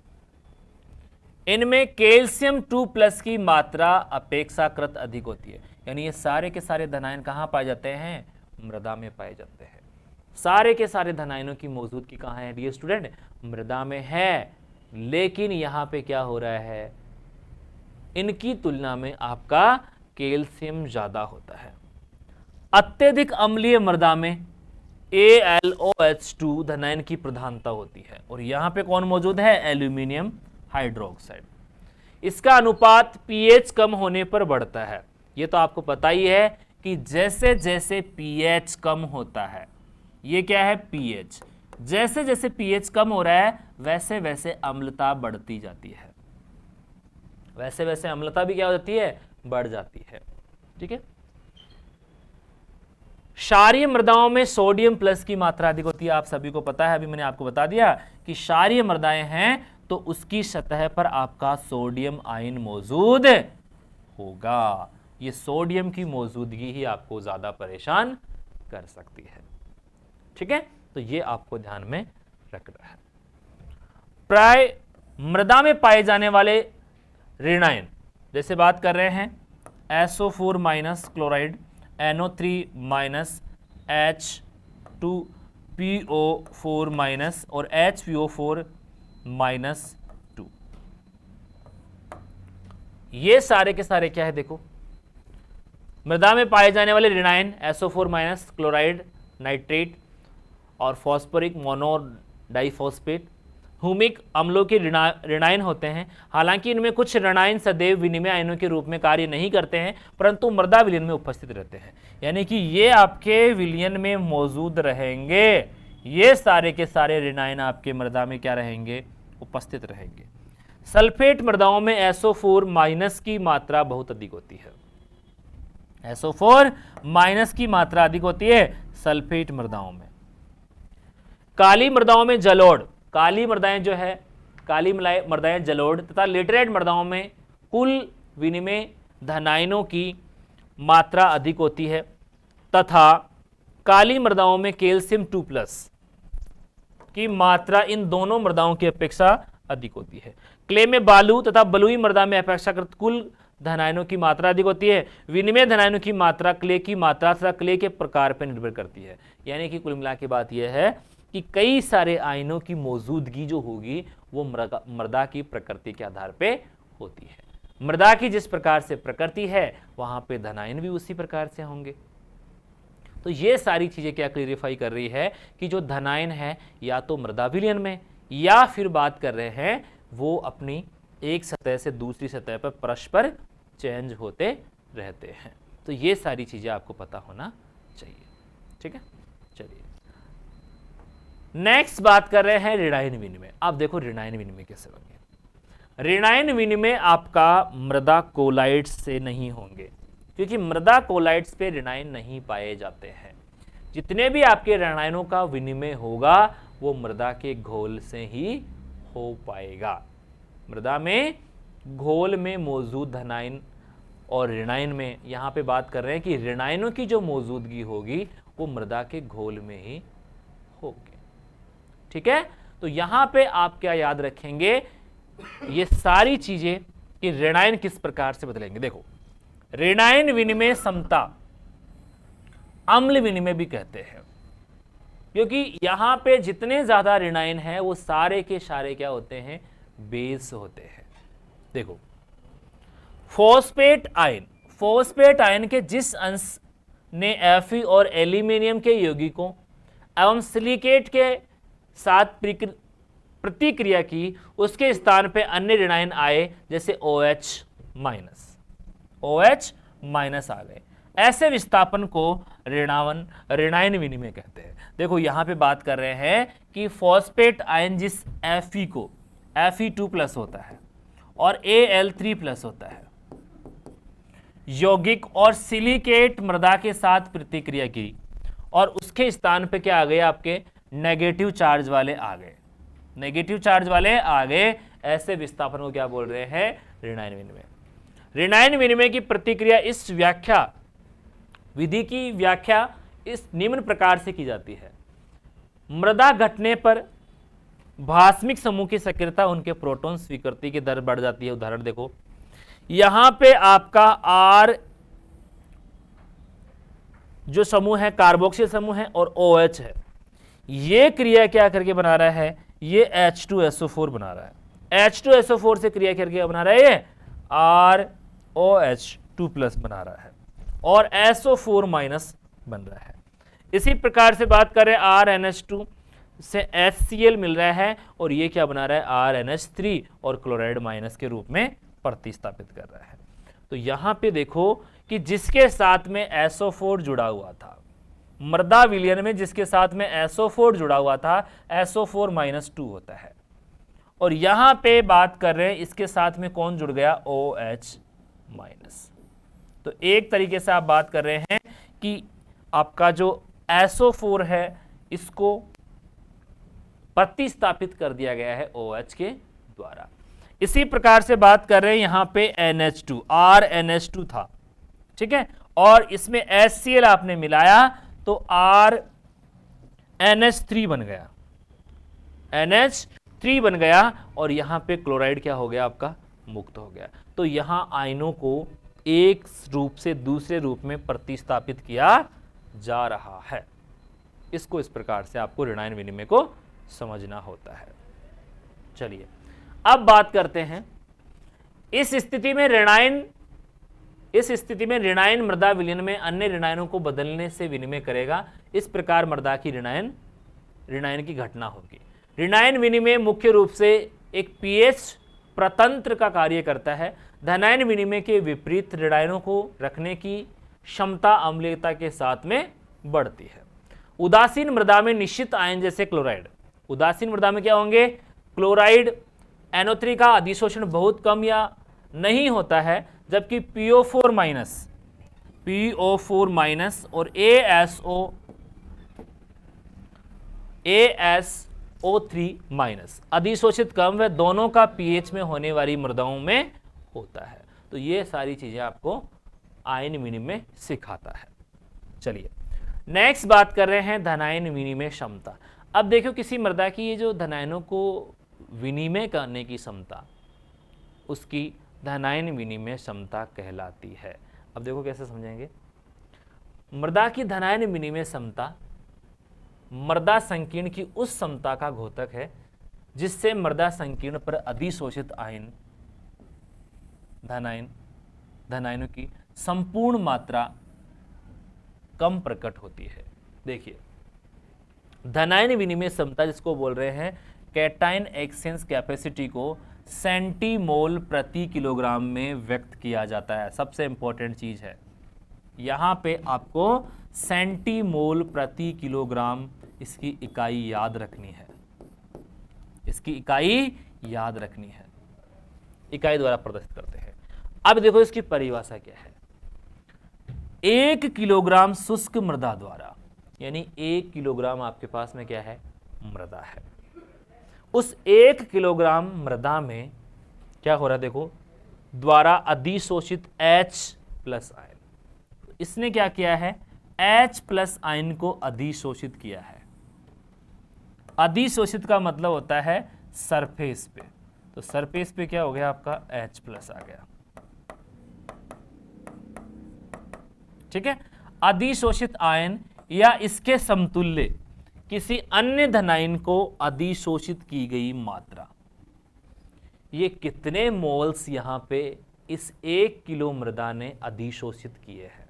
इनमें कैल्शियम 2 प्लस की मात्रा अपेक्षाकृत अधिक होती है, यानी ये सारे के सारे धनायन कहाँ पाए जाते हैं? मृदा में पाए जाते हैं। सारे के सारे धनायनों की मौजूदगी कहाँ है डियर स्टूडेंट? मृदा में है। लेकिन यहां पे क्या हो रहा है, इनकी तुलना में आपका कैल्शियम ज्यादा होता है। अत्यधिक अम्लीय मृदा में AlOH2 धनायन की प्रधानता होती है और यहां पे कौन मौजूद है? Aluminium hydroxide. इसका अनुपात pH कम होने पर बढ़ता है। ये तो आपको पता ही है कि जैसे जैसे pH कम होता है, ये क्या है? pH, जैसे जैसे pH कम हो रहा है वैसे वैसे अम्लता बढ़ती जाती है, वैसे वैसे अम्लता भी क्या हो जाती है? बढ़ जाती है। ठीक है। क्षारीय मृदाओं में सोडियम प्लस की मात्रा अधिक होती है, आप सभी को पता है, अभी मैंने आपको बता दिया कि क्षारीय मृदाएं हैं तो उसकी सतह पर आपका सोडियम आयन मौजूद होगा। ये सोडियम की मौजूदगी ही आपको ज्यादा परेशान कर सकती है। ठीक है, तो ये आपको ध्यान में रखना है। प्राय मृदा में पाए जाने वाले ऋणायन, जैसे बात कर रहे हैं SO4 minus chloride, NO3 minus, H2PO4 minus और HPO4 माइनस 2, ये सारे के सारे क्या है? देखो, मृदा में पाए जाने वाले ऋणायन SO4 माइनस क्लोराइड, नाइट्रेट और फॉस्फोरिक मोनोडाइफॉस्फेट हुमिक अम्लों के ऋणायन होते हैं। हालांकि इनमें कुछ ऋणायन सदैव विनिमय आयनों के रूप में कार्य नहीं करते हैं, परंतु मृदा विलयन में उपस्थित रहते हैं, यानी कि ये आपके विलयन में मौजूद रहेंगे। ये सारे के सारे ऋणायन आपके मृदा में क्या रहेंगे? उपस्थित रहेंगे। सल्फेट मृदाओं में SO4 माइनस की मात्रा बहुत अधिक होती है। SO4 माइनस की मात्रा अधिक होती है सल्फेट मृदाओं में। काली मृदाओं में जलोढ़, काली मृदाएं जो है, काली मृदाएं जलोढ़ तथा लेटराइट मृदाओं में कुल विनिमय धनायनों की मात्रा अधिक होती है तथा काली मृदाओं में कैल्शियम 2 प्लस की मात्रा इन दोनों मृदाओं की अपेक्षा अधिक होती है। क्ले में बालू तथा बलुई मृदा में अपेक्षाकृत कुल धनायनों की मात्रा अधिक होती है। विनिमय धनायनों की मात्रा क्ले की मात्रा तथा क्ले के प्रकार पर निर्भर करती है। यानी कि कुल मिला के बात यह है कि कई सारे आयनों की मौजूदगी जो होगी वो मृदा की प्रकृति के आधार पे होती है। मृदा की जिस प्रकार से प्रकृति है वहां पे धनायन भी उसी प्रकार से होंगे। तो ये सारी चीजें क्या क्लियरिफाई कर रही है कि जो धनायन है या तो मृदा विलयन में या फिर बात कर रहे हैं वो अपनी एक सतह से दूसरी सतह पर परस्पर चेंज होते रहते हैं। तो ये सारी चीजें आपको पता होना चाहिए। ठीक है, चलिए नेक्स्ट बात कर रहे हैं ऋणायन विनिमय। अब देखो ऋणायन विनिमय कैसे होंगे। ऋणायन विनिमय आपका मृदा कोलाइड्स से नहीं होंगे, क्योंकि मृदा कोलाइड्स पे ऋणायन नहीं पाए जाते हैं। जितने भी आपके ऋणायनों का विनिमय होगा वो मृदा के घोल से ही हो पाएगा। मृदा में घोल में मौजूद धनायन और ऋणायन में यहां पे बात कर रहे हैं कि ऋणायनों की जो मौजूदगी होगी वो मृदा के घोल में ही होगी। ठीक है, तो यहां पे आप क्या याद रखेंगे, ये सारी चीजें कि ऋणायन किस प्रकार से बदलेंगे। देखो, ऋणायन विनिमय समता अम्ल विनिमय भी कहते हैं, क्योंकि यहां पे जितने ज्यादा ऋणायन है वो सारे के सारे क्या होते हैं? बेस होते हैं। देखो, फॉस्फेट आयन के जिस अंश ने Fe और एल्यूमिनियम के यौगिकों एवं सिलिकेट के साथ प्रतिक्रिया की, उसके स्थान पे अन्य ऋणायन आए, जैसे OH माइनस आ गए। ऐसे विस्थापन को ऋणायन विनिमय कहते हैं। देखो यहां पे बात कर रहे हैं कि फॉस्फेट आयन जिस Fe को Fe2 प्लस होता है और Al3 प्लस होता है, यौगिक और सिलिकेट मृदा के साथ प्रतिक्रिया की और उसके स्थान पे क्या आ गए? आपके नेगेटिव चार्ज वाले आ गए, नेगेटिव चार्ज वाले आ गए। ऐसे विस्थापन को क्या बोल रहे हैं? ऋणायन विनिमय। ऋणायन विनिमय की प्रतिक्रिया इस विधि की व्याख्या इस निम्न प्रकार से की जाती है। मृदा घटने पर भास्मिक समूह की सक्रियता उनके प्रोटॉन स्वीकृति की दर बढ़ जाती है। उदाहरण देखो, यहां पे आपका R जो समूह है कार्बोक्सिल समूह है और OH है, ये क्रिया क्या करके बना रहा है, ये H2SO4 बना रहा है। H2SO4 से क्रिया करके बना रहा है ये ROH2+ बना रहा है और SO4- बन रहा है। इसी प्रकार से बात करें RNH2 से HCl मिल रहा है और ये क्या बना रहा है RNH3 और क्लोराइड माइनस के रूप में प्रतिस्थापित कर रहा है। तो यहां पे देखो कि जिसके साथ में SO4 जुड़ा हुआ था, मृदा विलयन में जिसके साथ में SO4 जुड़ा हुआ था, SO4- होता है। और यहां पे बात कर रहे हैं इसके साथ में कौन जुड़ गया, OH-। तो एक तरीके से आप बात कर रहे हैं कि आपका जो SO4 है इसको प्रतिस्थापित कर दिया गया है OH के द्वारा। इसी प्रकार से बात कर रहे हैं यहां पे NH2, RNH2 था, ठीक है, और इसमें HCl आपने मिलाया तो RNH3 बन गया, NH3 बन गया और यहां पे क्लोराइड क्या हो गया आपका, मुक्त हो गया। तो यहां आयनों को एक रूप से दूसरे रूप में प्रतिस्थापित किया जा रहा है। इसको इस प्रकार से आपको ऋणायन विनिमय को समझना होता है। चलिए अब बात करते हैं इस स्थिति में ऋणायन मृदा विलयन में अन्य ऋणायनों को बदलने से विनिमय करेगा। इस प्रकार मृदा की ऋणायन की घटना होगी। ऋणायन विनिमय मुख्य रूप से एक pH प्रतंत्र का कार्य करता है। धनायन विनिमय के विपरीत ऋणायनों को रखने की क्षमता अम्लीयता के साथ में बढ़ती है। उदासीन मृदा में निश्चित आयन जैसे क्लोराइड, उदासीन मृदा में क्या होंगे, क्लोराइड NO3 का अधिशोषण बहुत कम या नहीं होता है, जबकि PO4- और ASO3- अधिशोषित कम व दोनों का pH में होने वाली मृदाओं में होता है। तो ये सारी चीजें आपको आयन विनिमय सिखाता है। चलिए नेक्स्ट बात कर रहे हैं धनायन विनिमय क्षमता। अब देखो किसी मृदा की ये जो धनायनों को विनिमय करने की क्षमता, उसकी धनायन विनिमय क्षमता कहलाती है। अब देखो कैसे समझेंगे, मृदा की धनायन विनिमय क्षमता मृदा संकीर्ण की उस क्षमता का घोतक है जिससे मृदा संकीर्ण पर अधिशोषित आयन धनायनों की संपूर्ण मात्रा कम प्रकट होती है। देखिए धनायन विनिमय क्षमता जिसको बोल रहे हैं कैटायन एक्सचेंज कैपेसिटी को सेंटीमोल प्रति किलोग्राम में व्यक्त किया जाता है। सबसे इंपॉर्टेंट चीज है यहां पे आपको सेंटीमोल प्रति किलोग्राम इसकी इकाई याद रखनी है, इसकी इकाई याद रखनी है, इकाई द्वारा प्रदर्शित करते हैं। अब देखो इसकी परिभाषा क्या है, 1 किलोग्राम शुष्क मृदा द्वारा, यानी 1 किलोग्राम आपके पास में क्या है, मृदा है, उस 1 किलोग्राम मृदा में क्या हो रहा है, देखो द्वारा अधिशोषित H+ आयन, इसने क्या किया है, H+ आयन को अधिशोषित किया है। अधिशोषित का मतलब होता है सरफेस पे, तो सरफेस पे क्या हो गया आपका H+ आ गया, ठीक है। अधिशोषित आयन या इसके समतुल्य किसी अन्य धनायन को अधिशोषित की गई मात्रा, ये कितने मोल्स यहां पे इस 1 किलो मृदा ने अधिशोषित किए हैं,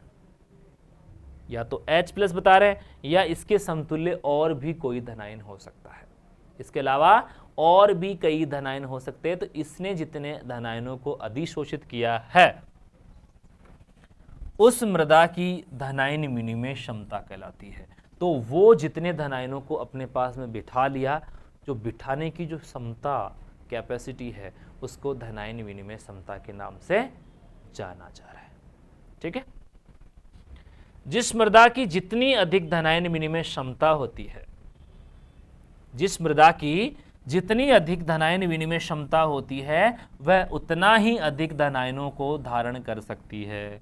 या तो H+ बता रहे हैं या इसके समतुल्य और भी कोई धनायन हो सकता है, इसके अलावा और भी कई धनायन हो सकते हैं। तो इसने जितने धनायनों को अधिशोषित किया है उस मृदा की धनायन विनिमय क्षमता कहलाती है। तो वो जितने धनायनों को अपने पास में बिठा लिया, जो बिठाने की जो क्षमता कैपेसिटी है, उसको धनायन विनिमय क्षमता के नाम से जाना जा रहा है, ठीक है। जिस मृदा की जितनी अधिक धनायन विनिमय क्षमता होती है, जिस मृदा की जितनी अधिक धनायन विनिमय क्षमता होती है, वह उतना ही अधिक धनायनों को धारण कर सकती है।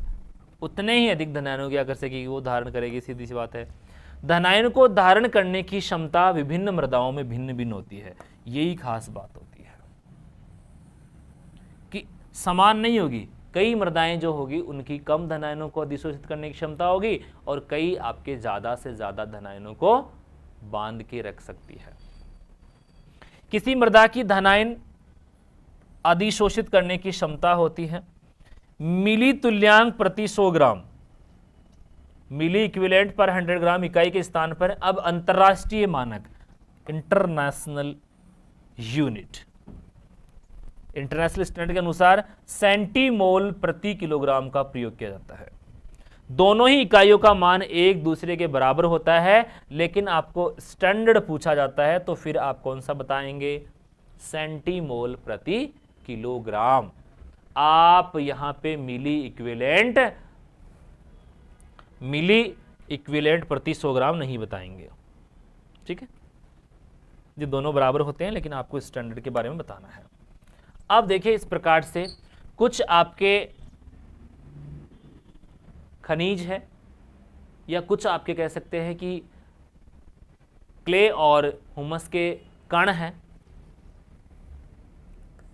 उतने ही अधिक धनायनों की आकर्षक वो धारण करेगी, सीधी सी बात है। धनायन को धारण करने की क्षमता विभिन्न मृदाओं में भिन्न भिन्न होती है, यही खास बात होती है कि समान नहीं होगी। कई मृदाएं जो होगी उनकी कम धनायनों को अधिशोषित करने की क्षमता होगी और कई आपके ज्यादा से ज्यादा धनायनों को बांध के रख सकती है। किसी मृदा की धनायन अधिशोषित करने की क्षमता होती है मिली तुल्यांक प्रति 100 ग्राम, मिली इक्विवेलेंट पर 100 ग्राम इकाई के स्थान पर अब अंतरराष्ट्रीय मानक इंटरनेशनल यूनिट, इंटरनेशनल स्टैंडर्ड के अनुसार सेंटीमोल प्रति किलोग्राम का प्रयोग किया जाता है। दोनों ही इकाइयों का मान एक दूसरे के बराबर होता है, लेकिन आपको स्टैंडर्ड पूछा जाता है तो फिर आप कौन सा बताएंगे, सेंटीमोल प्रति किलोग्राम। आप यहां पे मिली इक्विवेलेंट प्रति 100 ग्राम नहीं बताएंगे, ठीक है। ये दोनों बराबर होते हैं, लेकिन आपको स्टैंडर्ड के बारे में बताना है। अब देखिए, इस प्रकार से कुछ आपके खनिज है या कुछ आपके कह सकते हैं कि क्ले और हुमस के कण हैं।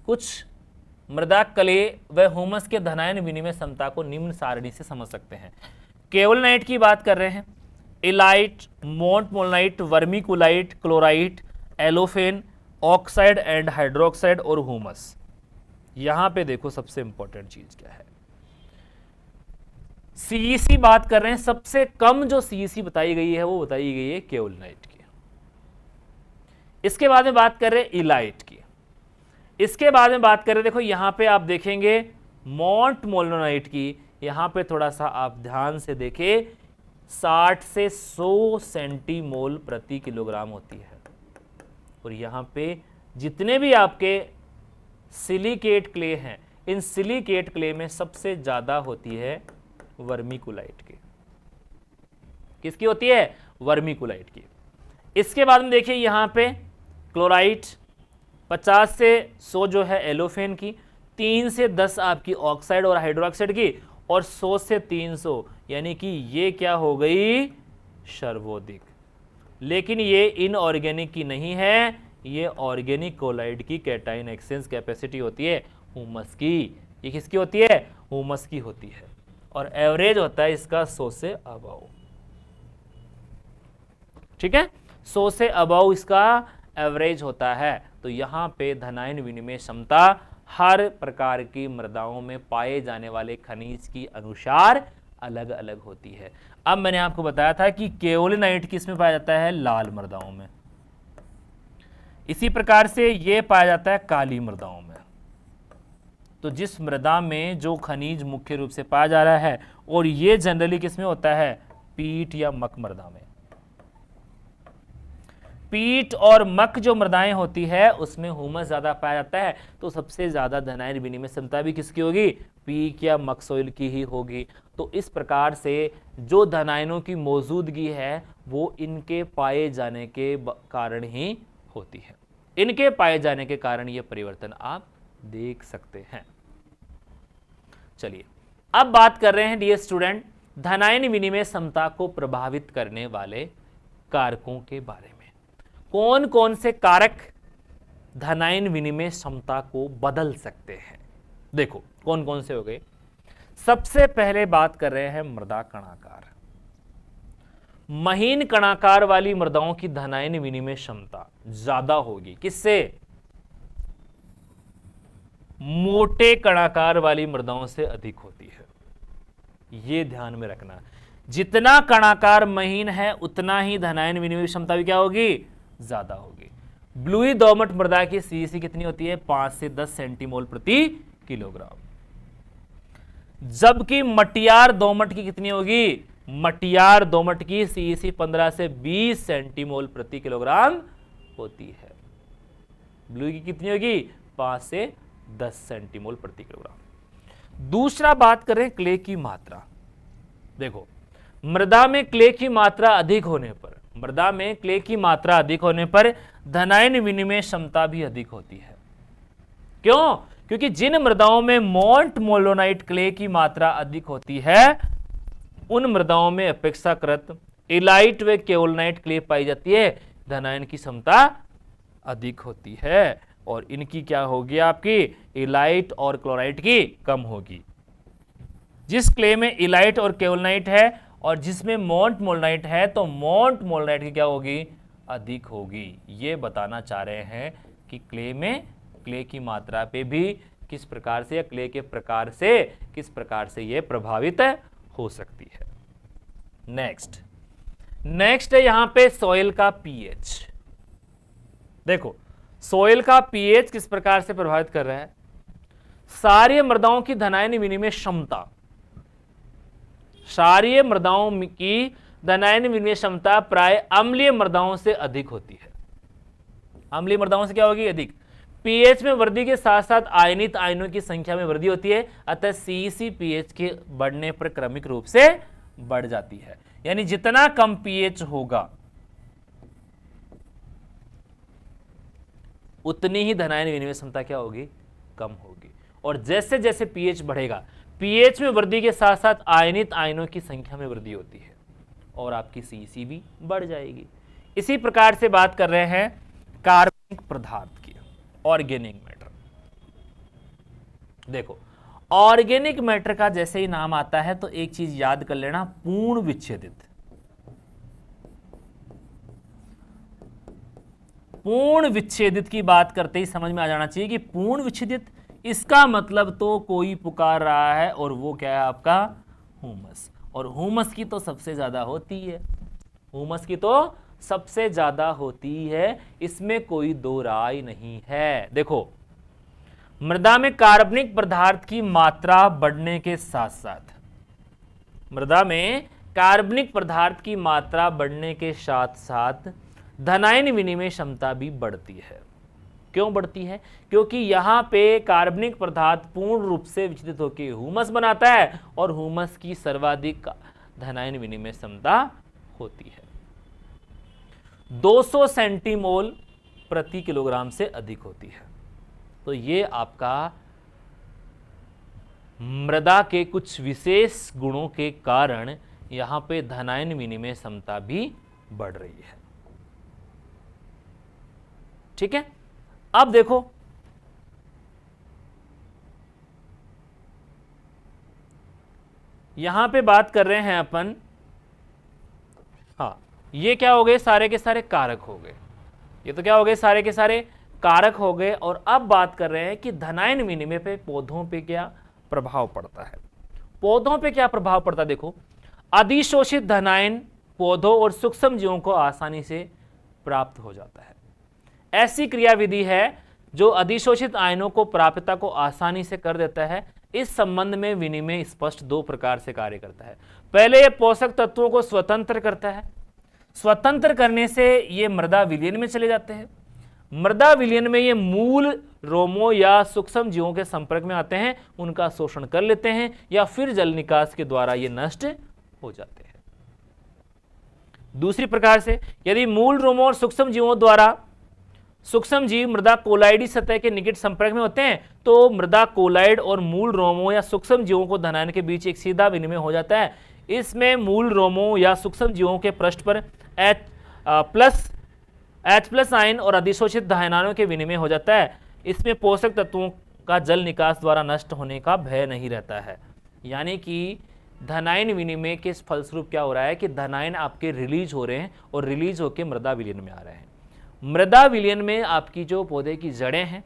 कुछ मृदा क्ले व हुमस के धनायन विनिमय क्षमता को निम्न सारणी से समझ सकते हैं। केवलनाइट की बात कर रहे हैं, illite, montmorillonite, vermiculite, chlorite, allophane, oxide and hydroxide और हुमस। यहां पे देखो सबसे इंपॉर्टेंट चीज क्या है, सीईसी बात कर रहे हैं। सबसे कम जो सीईसी बताई गई है वो बताई गई है केवलनाइट की। इसके बाद में बात कर रहे हैं इलाइट की। इसके बाद में बात करें, देखो यहां पे आप देखेंगे मोंटमोलनाइट की। यहां पे थोड़ा सा आप ध्यान से देखें, 60 से 100 सेंटीमोल प्रति किलोग्राम होती है। और यहां पे जितने भी आपके सिलिकेट क्ले हैं, इन सिलिकेट क्ले में सबसे ज्यादा होती है वर्मिकुलाइट की। किसकी होती है, वर्मिकुलाइट की। इसके बाद में देखिए यहां पे क्लोराइट 50 से 100 जो है एलोफेन की, 3 से 10 आपकी ऑक्साइड और हाइड्रोक्साइड की, और 100 से 300 यानी कि ये क्या हो गई, सर्वाधिक। लेकिन ये इनऑर्गेनिक की नहीं है, ये ऑर्गेनिक कोलाइड की कैटाइन एक्सचेंज कैपेसिटी होती है हुमस की। ये किसकी होती है, हुमस की होती है। और एवरेज होता है इसका 100 से अबव, ठीक है, 100 से अबव इसका एवरेज होता है। तो यहां पे धनायन विनिमय क्षमता हर प्रकार की मृदाओं में पाए जाने वाले खनिज की अनुसार अलग अलग होती है। अब मैंने आपको बताया था कि केओलिनाइट किसमें पाया जाता है, लाल मृदाओं में। इसी प्रकार से यह पाया जाता है काली मृदाओं में। तो जिस मृदा में जो खनिज मुख्य रूप से पाया जा रहा है, और यह जनरली किसमें होता है, पीट या मक मृदा में। पीट और मक जो मृदाएं होती है उसमें हुमस ज्यादा पाया जाता है, तो सबसे ज्यादा धनायन विनिमय क्षमता भी किसकी होगी, पीक या मक सॉइल की ही होगी। तो इस प्रकार से जो धनायनों की मौजूदगी है वो इनके पाए जाने के कारण ही होती है। इनके पाए जाने के कारण ये परिवर्तन आप देख सकते हैं। चलिए अब बात कर रहे हैं डियर स्टूडेंट, धनायन विनिमय क्षमता को प्रभावित करने वाले कारकों के बारे में। कौन कौन से कारक धनायन विनिमय क्षमता को बदल सकते हैं, देखो कौन कौन से हो गए। सबसे पहले बात कर रहे हैं मृदा कणाकार। महीन कणाकार वाली मृदाओं की धनायन विनिमय क्षमता ज्यादा होगी, किससे, मोटे कणाकार वाली मृदाओं से अधिक होती है। यह ध्यान में रखना, जितना कणाकार महीन है उतना ही धनायन विनिमय क्षमता भी क्या होगी, ज्यादा होगी। ब्लूई दोमट मृदा की सीईसी कितनी होती है, 5 से 10 सेंटीमोल प्रति किलोग्राम। जबकि मटियार दोमट की कितनी होगी, मटियार दोमट की सीईसी 15 से 20 सेंटीमोल प्रति किलोग्राम होती है। ब्लूई की कितनी होगी, 5 से 10 सेंटीमोल प्रति किलोग्राम। दूसरा बात करें क्ले की मात्रा। देखो मृदा में क्ले की मात्रा अधिक होने पर, मृदा में क्ले की मात्रा अधिक होने पर धनायन विनिमय क्षमता भी अधिक होती है। क्यों, क्योंकि जिन मृदाओं में मोंटमोलोनाइट क्ले की मात्रा अधिक होती है उन मृदाओं में अपेक्षाकृत इलाइट व केओलनाइट क्ले पाई जाती है, धनायन की क्षमता अधिक होती है और इनकी क्या होगी आपकी इलाइट और क्लोराइट की कम होगी। जिस क्ले में इलाइट और केओलनाइट है और जिसमें मोंट मोलनाइट है तो मोंट मोलनाइट की क्या होगी अधिक होगी। ये बताना चाह रहे हैं कि क्ले में क्ले की मात्रा पे भी किस प्रकार से या क्ले के प्रकार से किस प्रकार से ये प्रभावित हो सकती है। नेक्स्ट है यहां पे सॉइल का पीएच। देखो सॉइल का पीएच किस प्रकार से प्रभावित कर रहा है। क्षारीय मृदाओं की धनायन विनिमय क्षमता, क्षारीय मृदाओं की धनायन विनिमय क्षमता प्राय अम्लीय मृदाओं से अधिक होती है। अम्लीय मृदाओं से क्या होगी अधिक। पीएच में वृद्धि के साथ साथ आयनित आयनों की संख्या में वृद्धि होती है, अतः सीईसी पीएच के बढ़ने पर क्रमिक रूप से बढ़ जाती है। यानी जितना कम पीएच होगा उतनी ही धनायन विनिमय क्षमता क्या होगी कम होगी। और जैसे जैसे पीएच बढ़ेगा, पीएच में वृद्धि के साथ साथ आयनित आयनों की संख्या में वृद्धि होती है और आपकी सीईसी भी बढ़ जाएगी। इसी प्रकार से बात कर रहे हैं कार्बनिक पदार्थ की, ऑर्गेनिक मैटर। देखो ऑर्गेनिक मैटर का जैसे ही नाम आता है तो एक चीज याद कर लेना, पूर्ण विच्छेदित। पूर्ण विच्छेदित की बात करते ही समझ में आ जाना चाहिए कि पूर्ण विच्छेदित इसका मतलब तो कोई पुकार रहा है और वो क्या है आपका ह्यूमस। और ह्यूमस की तो सबसे ज्यादा होती है, ह्यूमस की तो सबसे ज्यादा होती है, इसमें कोई दो राय नहीं है। देखो मृदा में कार्बनिक पदार्थ की मात्रा बढ़ने के साथ साथ, मृदा में कार्बनिक पदार्थ की मात्रा बढ़ने के साथ साथ धनायन विनिमय क्षमता भी बढ़ती है। क्यों बढ़ती है? क्योंकि यहां पे कार्बनिक पदार्थ पूर्ण रूप से विच्छेदित होकर ह्यूमस बनाता है और ह्यूमस की सर्वाधिक धनायन विनिमय क्षमता होती है। 200 सेंटीमोल प्रति किलोग्राम से अधिक होती है। तो ये आपका मृदा के कुछ विशेष गुणों के कारण यहां पे धनायन विनिमय क्षमता भी बढ़ रही है। ठीक है, अब देखो यहां पे बात कर रहे हैं अपन, हाँ ये क्या हो गए सारे के सारे कारक हो गए, ये तो क्या हो गए सारे के सारे कारक हो गए। और अब बात कर रहे हैं कि धनायन विनिमय पे पौधों पे क्या प्रभाव पड़ता है। पौधों पे क्या प्रभाव पड़ता है, देखो अधिशोषित धनायन पौधों और सूक्ष्म जीवों को आसानी से प्राप्त हो जाता है। ऐसी क्रियाविधि है जो अधिशोषित आयनों को प्राप्यता को आसानी से कर देता है। इस संबंध में विनिमय स्पष्ट दो प्रकार से कार्य करता है। पहले यह पोषक तत्वों को स्वतंत्र करता है, स्वतंत्र करने से ये मृदा विलयन में चले जाते हैं। मृदा विलयन में ये मूल रोमों या सूक्ष्म जीवों के संपर्क में आते हैं, उनका शोषण कर लेते हैं या फिर जल निकास के द्वारा ये नष्ट हो जाते हैं। दूसरी प्रकार से यदि मूल रोमों और सूक्ष्म जीवों द्वारा सूक्ष्म जीव मृदा कोलाइडी सतह के निकट संपर्क में होते हैं तो मृदा कोलाइड और मूल रोमों या सूक्ष्म जीवों को धनायन के बीच एक सीधा विनिमय हो जाता है। इसमें मूल रोमों या सूक्ष्म जीवों के पृष्ठ पर H प्लस आयन और अधिशोषित धनायनों के विनिमय हो जाता है। इसमें पोषक तत्वों का जल निकास द्वारा नष्ट होने का भय नहीं रहता है। यानी कि धनायन विनिमय के फलस्वरूप क्या हो रहा है कि धनायन आपके रिलीज हो रहे हैं और रिलीज होकर मृदा विलयन में आ रहे हैं। मृदा विलयन में आपकी जो पौधे की जड़ें हैं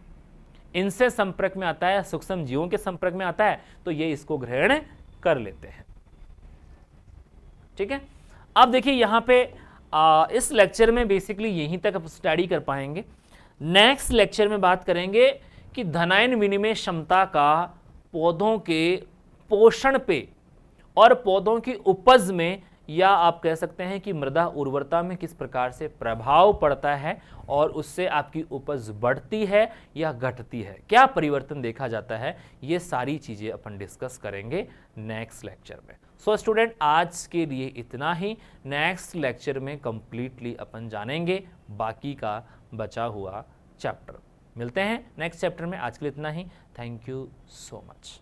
इनसे संपर्क में आता है, सूक्ष्म जीवों के संपर्क में आता है तो ये इसको ग्रहण कर लेते हैं। ठीक है, अब देखिए यहां पे इस लेक्चर में बेसिकली यहीं तक आप स्टडी कर पाएंगे। नेक्स्ट लेक्चर में बात करेंगे कि धनायन विनिमय क्षमता का पौधों के पोषण पे और पौधों की उपज में या आप कह सकते हैं कि मृदा उर्वरता में किस प्रकार से प्रभाव पड़ता है और उससे आपकी उपज बढ़ती है या घटती है, क्या परिवर्तन देखा जाता है, ये सारी चीजें अपन डिस्कस करेंगे नेक्स्ट लेक्चर में। सो स्टूडेंट आज के लिए इतना ही, नेक्स्ट लेक्चर में कंप्लीटली अपन जानेंगे बाकी का बचा हुआ चैप्टर। मिलते हैं नेक्स्ट चैप्टर में, आज के लिए इतना ही। Thank you so much.